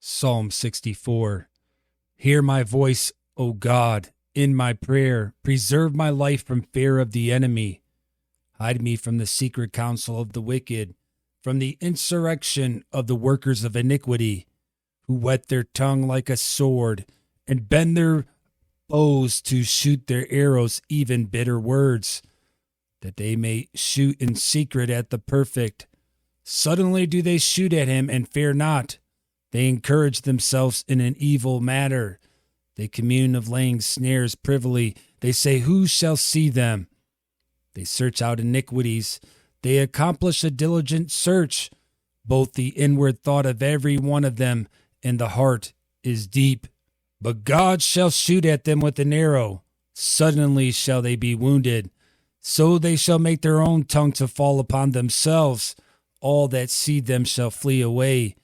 Psalm 64. Hear my voice, O God, in my prayer. Preserve my life from fear of the enemy. Hide me from the secret counsel of the wicked, from the insurrection of the workers of iniquity, who whet their tongue like a sword and bend their bows to shoot their arrows, even bitter words, that they may shoot in secret at the perfect. Suddenly do they shoot at him and fear not. They encourage themselves in an evil matter. They commune of laying snares privily. They say, who shall see them? They search out iniquities. They accomplish a diligent search. Both the inward thought of every one of them and the heart is deep. But God shall shoot at them with an arrow. Suddenly shall they be wounded. So they shall make their own tongue to fall upon themselves. All that see them shall flee away.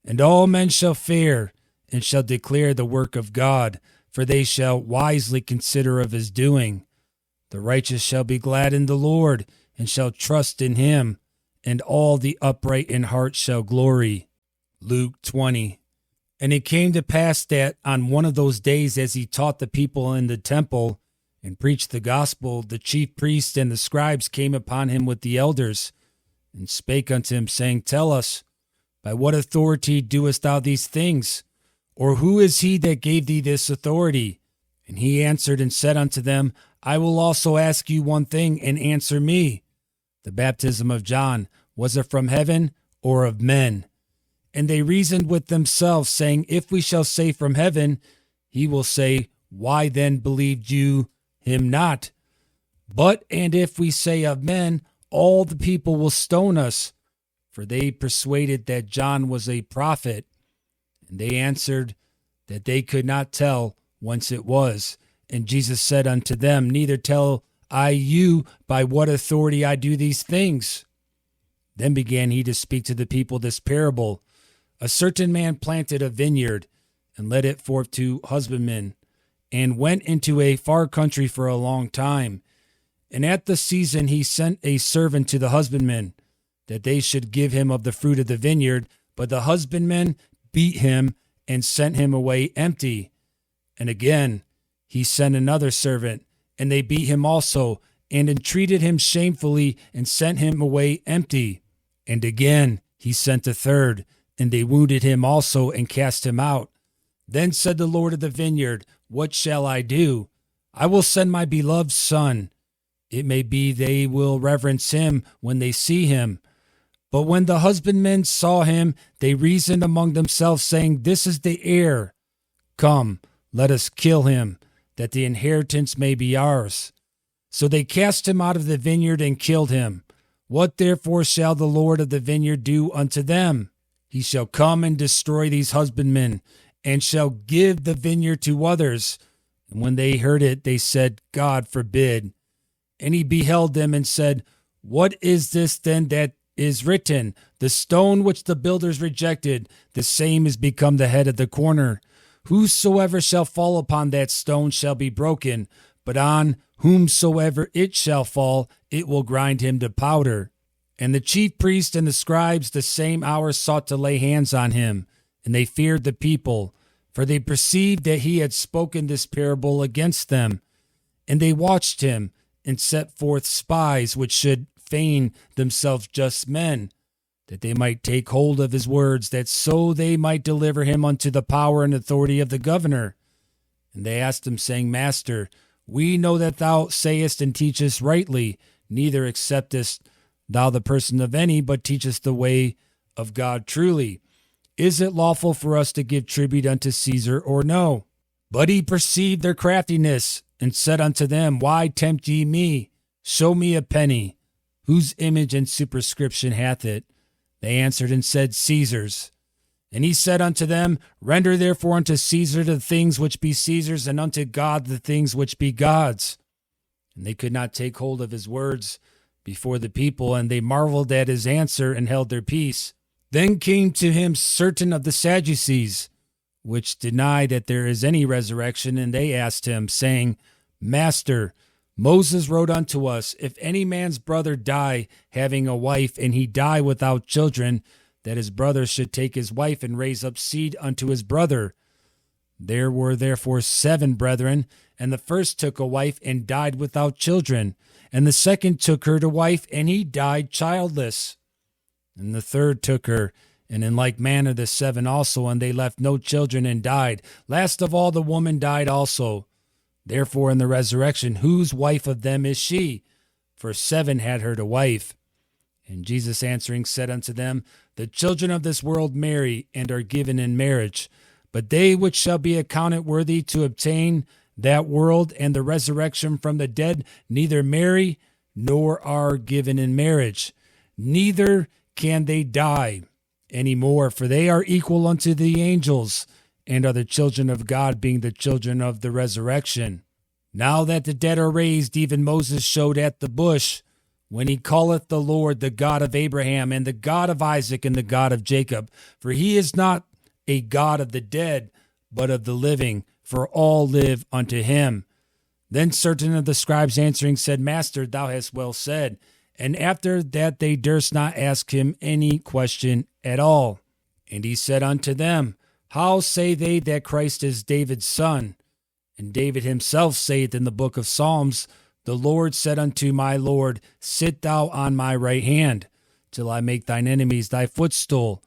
And all men shall fear, and shall declare the work of God, for they shall wisely consider of his doing. The righteous shall be glad in the Lord, and shall trust in him, and all the upright in heart shall glory. Luke 20. And it came to pass that on one of those days, as he taught the people in the temple, and preached the gospel, the chief priests and the scribes came upon him with the elders, and spake unto him, saying, Tell us, by what authority doest thou these things? Or who is he that gave thee this authority? And he answered and said unto them, I will also ask you one thing, and answer me. The baptism of John, was it from heaven or of men? And they reasoned with themselves, saying, If we shall say from heaven, he will say, Why then believed you him not? But and if we say of men, all the people will stone us. For they persuaded that John was a prophet. And they answered that they could not tell whence it was. And Jesus said unto them, Neither tell I you by what authority I do these things. Then began he to speak to the people this parable. A certain man planted a vineyard, and led it forth to husbandmen, and went into a far country for a long time. And at the season he sent a servant to the husbandmen, that they should give him of the fruit of the vineyard. But the husbandmen beat him, and sent him away empty. And again he sent another servant, and they beat him also, and entreated him shamefully, and sent him away empty. And again he sent a third, and they wounded him also, and cast him out. Then said the Lord of the vineyard, What shall I do? I will send my beloved son. It may be they will reverence him when they see him. But when the husbandmen saw him, they reasoned among themselves, saying, This is the heir. Come, let us kill him, that the inheritance may be ours. So they cast him out of the vineyard and killed him. What therefore shall the Lord of the vineyard do unto them? He shall come and destroy these husbandmen, and shall give the vineyard to others. And when they heard it, they said, God forbid. And he beheld them and said, What is this then that is written? The stone which the builders rejected, the same is become the head of the corner. Whosoever shall fall upon that stone shall be broken, but on whomsoever it shall fall, it will grind him to powder. And the chief priests and the scribes the same hour sought to lay hands on him, and they feared the people, for they perceived that he had spoken this parable against them. And they watched him, and set forth spies which should feign themselves just men, that they might take hold of his words, that so they might deliver him unto the power and authority of the governor. And they asked him, saying, Master, we know that thou sayest and teachest rightly, neither acceptest thou the person of any, but teachest the way of God truly. Is it lawful for us to give tribute unto Caesar or no? But he perceived their craftiness, and said unto them, Why tempt ye me? Show me a penny. Whose image and superscription hath it? They answered and said, Caesar's. And he said unto them, Render therefore unto Caesar the things which be Caesar's, and unto God the things which be God's. And they could not take hold of his words before the people, and they marveled at his answer, and held their peace. Then came to him certain of the Sadducees, which deny that there is any resurrection, and they asked him, saying, Master, Moses wrote unto us, If any man's brother die, having a wife, and he die without children, that his brother should take his wife and raise up seed unto his brother. There were therefore 7 brethren, and the first took a wife and died without children, and the second took her to wife, and he died childless. And the third took her, and in like manner the 7 also, and they left no children and died. Last of all the woman died also. Therefore in the resurrection, whose wife of them is she? For 7 had her to wife. And Jesus answering said unto them, The children of this world marry, and are given in marriage. But they which shall be accounted worthy to obtain that world and the resurrection from the dead neither marry nor are given in marriage, neither can they die any more, for they are equal unto the angels, and are the children of God, being the children of the resurrection. Now that the dead are raised, even Moses showed at the bush, when he calleth the Lord the God of Abraham, and the God of Isaac, and the God of Jacob. For he is not a God of the dead, but of the living, for all live unto him. Then certain of the scribes answering said, Master, thou hast well said. And after that they durst not ask him any question at all. And he said unto them, How say they that Christ is David's son? And David himself saith in the book of Psalms, The Lord said unto my Lord, Sit thou on my right hand, till I make thine enemies thy footstool.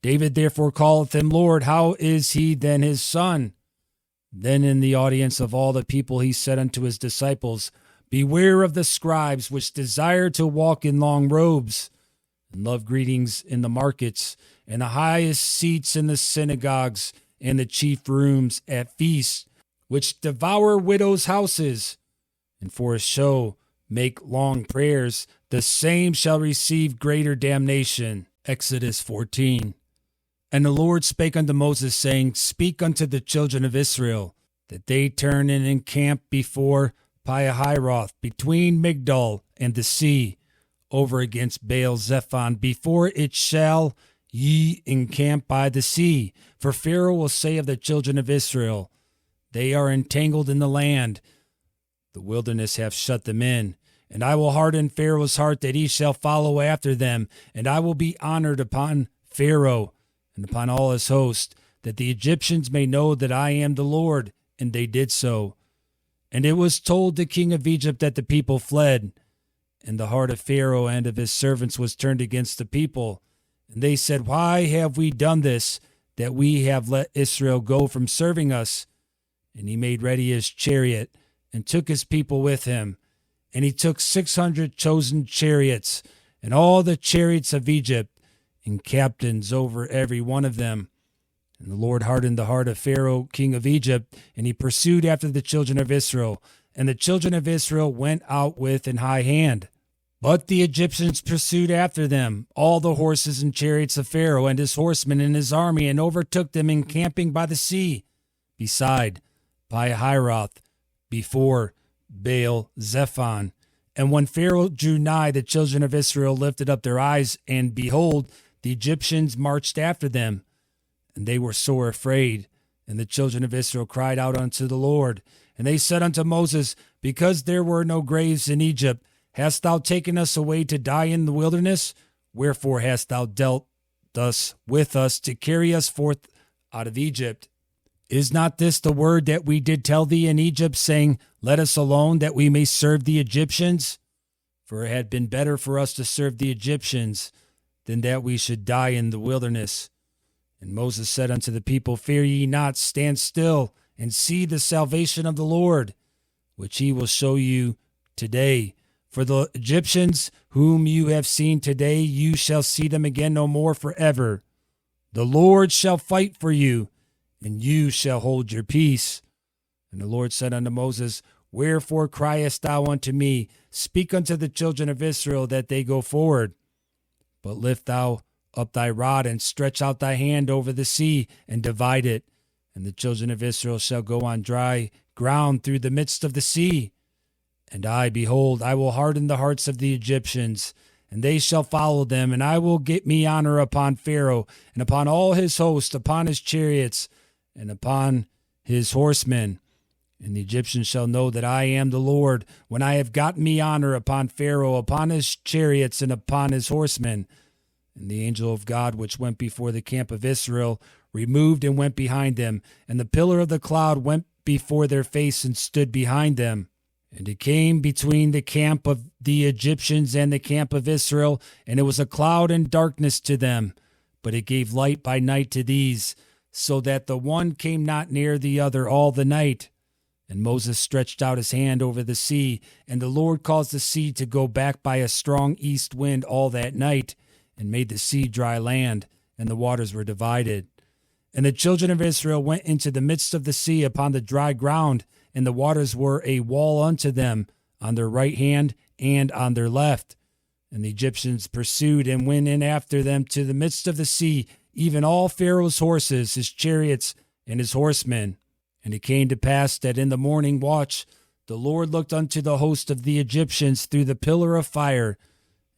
David therefore calleth him Lord. How is he then his son? Then in the audience of all the people he said unto his disciples, Beware of the scribes which desire to walk in long robes, and love greetings in the markets, and the highest seats in the synagogues, and the chief rooms at feasts, which devour widows' houses, and for a show make long prayers. The same shall receive greater damnation. Exodus 14. And the Lord spake unto Moses, saying, Speak unto the children of Israel, that they turn and encamp before Pihahiroth, between Migdol and the sea, over against Baal-zephon. Before it shall ye encamp by the sea. For Pharaoh will say of the children of Israel, They are entangled in the land, the wilderness hath shut them in. And I will harden Pharaoh's heart, that he shall follow after them. And I will be honored upon Pharaoh and upon all his host, that the Egyptians may know that I am the Lord. And they did so. And it was told the king of Egypt that the people fled. And the heart of Pharaoh and of his servants was turned against the people. And they said, Why have we done this, that we have let Israel go from serving us? And he made ready his chariot, and took his people with him. And he took 600 chosen chariots, and all the chariots of Egypt, and captains over every one of them. And the Lord hardened the heart of Pharaoh, king of Egypt, and he pursued after the children of Israel. And the children of Israel went out with an high hand. But the Egyptians pursued after them, all the horses and chariots of Pharaoh, and his horsemen and his army, and overtook them encamping by the sea, beside Pihahiroth, before Baal-zephon. And when Pharaoh drew nigh, the children of Israel lifted up their eyes, and behold, the Egyptians marched after them. And they were sore afraid. And the children of Israel cried out unto the Lord. And they said unto Moses, Because there were no graves in Egypt, hast thou taken us away to die in the wilderness? Wherefore hast thou dealt thus with us to carry us forth out of Egypt? Is not this the word that we did tell thee in Egypt, saying, Let us alone, that we may serve the Egyptians? For it had been better for us to serve the Egyptians than that we should die in the wilderness. And Moses said unto the people, Fear ye not, stand still, and see the salvation of the Lord, which he will show you today. For the Egyptians whom you have seen today, you shall see them again no more forever. The Lord shall fight for you, and you shall hold your peace. And the Lord said unto Moses, Wherefore criest thou unto me? Speak unto the children of Israel that they go forward. But lift thou up thy rod, and stretch out thy hand over the sea, and divide it. And the children of Israel shall go on dry ground through the midst of the sea. And I, behold, I will harden the hearts of the Egyptians, and they shall follow them. And I will get me honor upon Pharaoh, and upon all his host, upon his chariots, and upon his horsemen. And the Egyptians shall know that I am the Lord, when I have gotten me honor upon Pharaoh, upon his chariots, and upon his horsemen. And the angel of God, which went before the camp of Israel, removed and went behind them. And the pillar of the cloud went before their face and stood behind them. And it came between the camp of the Egyptians and the camp of Israel, and it was a cloud and darkness to them. But it gave light by night to these, so that the one came not near the other all the night. And Moses stretched out his hand over the sea, and the Lord caused the sea to go back by a strong east wind all that night, and made the sea dry land, and the waters were divided. And the children of Israel went into the midst of the sea upon the dry ground, and the waters were a wall unto them on their right hand and on their left. And the Egyptians pursued and went in after them to the midst of the sea, even all Pharaoh's horses, his chariots, and his horsemen. And it came to pass that in the morning watch the Lord looked unto the host of the Egyptians through the pillar of fire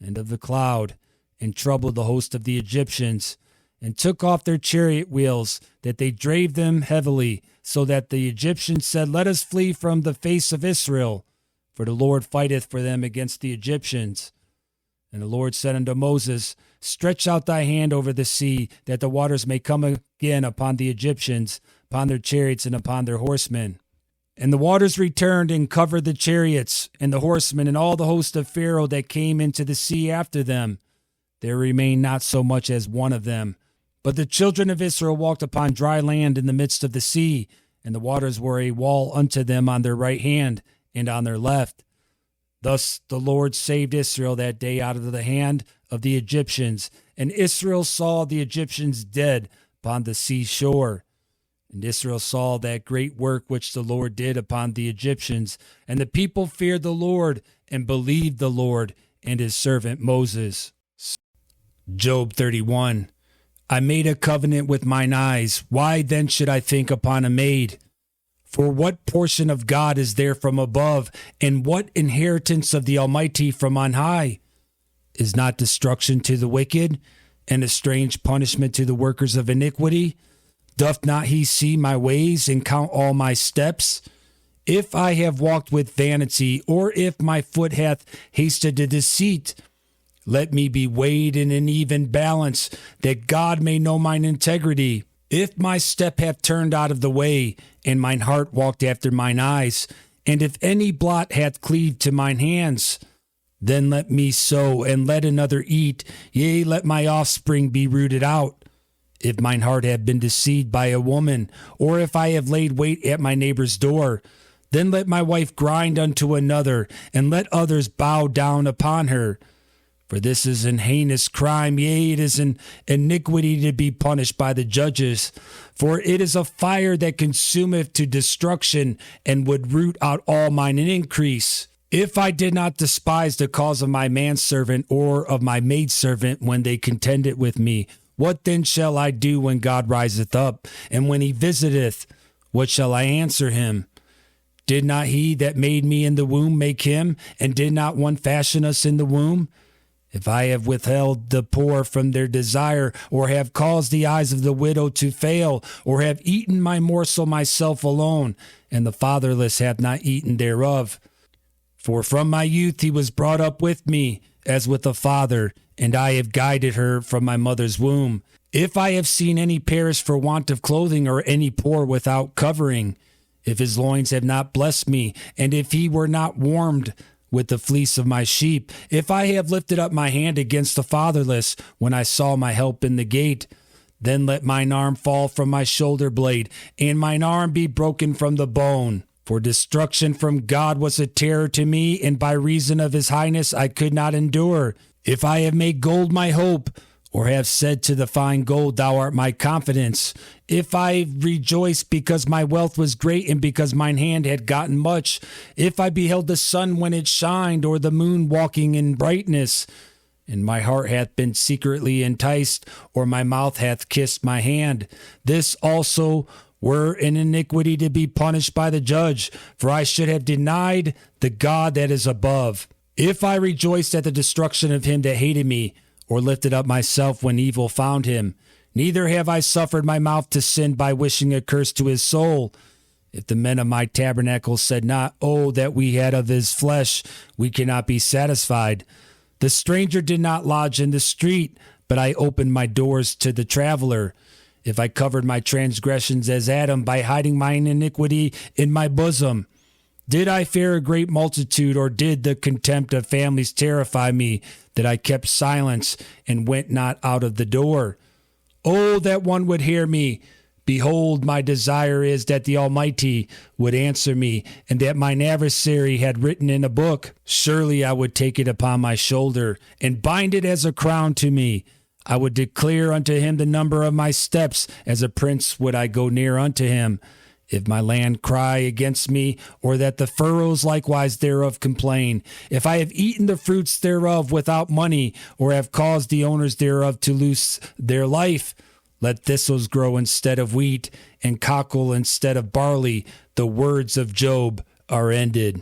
and of the cloud, and troubled the host of the Egyptians, and took off their chariot wheels, that they drave them heavily, so that the Egyptians said, Let us flee from the face of Israel, for the Lord fighteth for them against the Egyptians. And the Lord said unto Moses, Stretch out thy hand over the sea, that the waters may come again upon the Egyptians, upon their chariots, and upon their horsemen. And the waters returned and covered the chariots, and the horsemen, and all the host of Pharaoh that came into the sea after them. There remained not so much as one of them. But the children of Israel walked upon dry land in the midst of the sea, and the waters were a wall unto them on their right hand and on their left. Thus the Lord saved Israel that day out of the hand of the Egyptians, and Israel saw the Egyptians dead upon the seashore. And Israel saw that great work which the Lord did upon the Egyptians, and the people feared the Lord and believed the Lord and his servant Moses. Job 31. I made a covenant with mine eyes. Why then should I think upon a maid? For what portion of God is there from above, and what inheritance of the Almighty from on high? Is not destruction to the wicked, and a strange punishment to the workers of iniquity? Doth not he see my ways and count all my steps? If I have walked with vanity, or if my foot hath hasted to deceit, let me be weighed in an even balance, that God may know mine integrity. If my step hath turned out of the way, and mine heart walked after mine eyes, and if any blot hath cleaved to mine hands, then let me sow, and let another eat, yea, let my offspring be rooted out. If mine heart have been deceived by a woman, or if I have laid wait at my neighbor's door, then let my wife grind unto another, and let others bow down upon her. For this is an heinous crime, yea, it is an iniquity to be punished by the judges. For it is a fire that consumeth to destruction, and would root out all mine increase. If I did not despise the cause of my manservant or of my maidservant when they contended with me, what then shall I do when God riseth up? And when he visiteth, what shall I answer him? Did not he that made me in the womb make him? And did not one fashion us in the womb? If I have withheld the poor from their desire, or have caused the eyes of the widow to fail, or have eaten my morsel myself alone, and the fatherless have not eaten thereof. For from my youth he was brought up with me, as with a father, and I have guided her from my mother's womb. If I have seen any perish for want of clothing, or any poor without covering, if his loins have not blessed me, and if he were not warmed with the fleece of my sheep, if I have lifted up my hand against the fatherless, when I saw my help in the gate, then let mine arm fall from my shoulder blade, and mine arm be broken from the bone. For destruction from God was a terror to me, and by reason of his highness I could not endure. If I have made gold my hope, or have said to the fine gold, Thou art my confidence. If I rejoiced because my wealth was great, and because mine hand had gotten much, if I beheld the sun when it shined, or the moon walking in brightness, and my heart hath been secretly enticed, or my mouth hath kissed my hand, this also were an iniquity to be punished by the judge, for I should have denied the God that is above. If I rejoiced at the destruction of him that hated me, or lifted up myself when evil found him, neither have I suffered my mouth to sin by wishing a curse to his soul. If the men of my tabernacle said not, Oh, that we had of his flesh, we cannot be satisfied. The stranger did not lodge in the street, but I opened my doors to the traveler. If I covered my transgressions as Adam by hiding mine iniquity in my bosom, did I fear a great multitude, or did the contempt of families terrify me, that I kept silence and went not out of the door? Oh, that one would hear me. Behold, my desire is that the Almighty would answer me, and that mine adversary had written in a book. Surely I would take it upon my shoulder, and bind it as a crown to me. I would declare unto him the number of my steps. As a prince would I go near unto him. If my land cry against me, or that the furrows likewise thereof complain, if I have eaten the fruits thereof without money, or have caused the owners thereof to lose their life, let thistles grow instead of wheat, and cockle instead of barley. The words of Job are ended.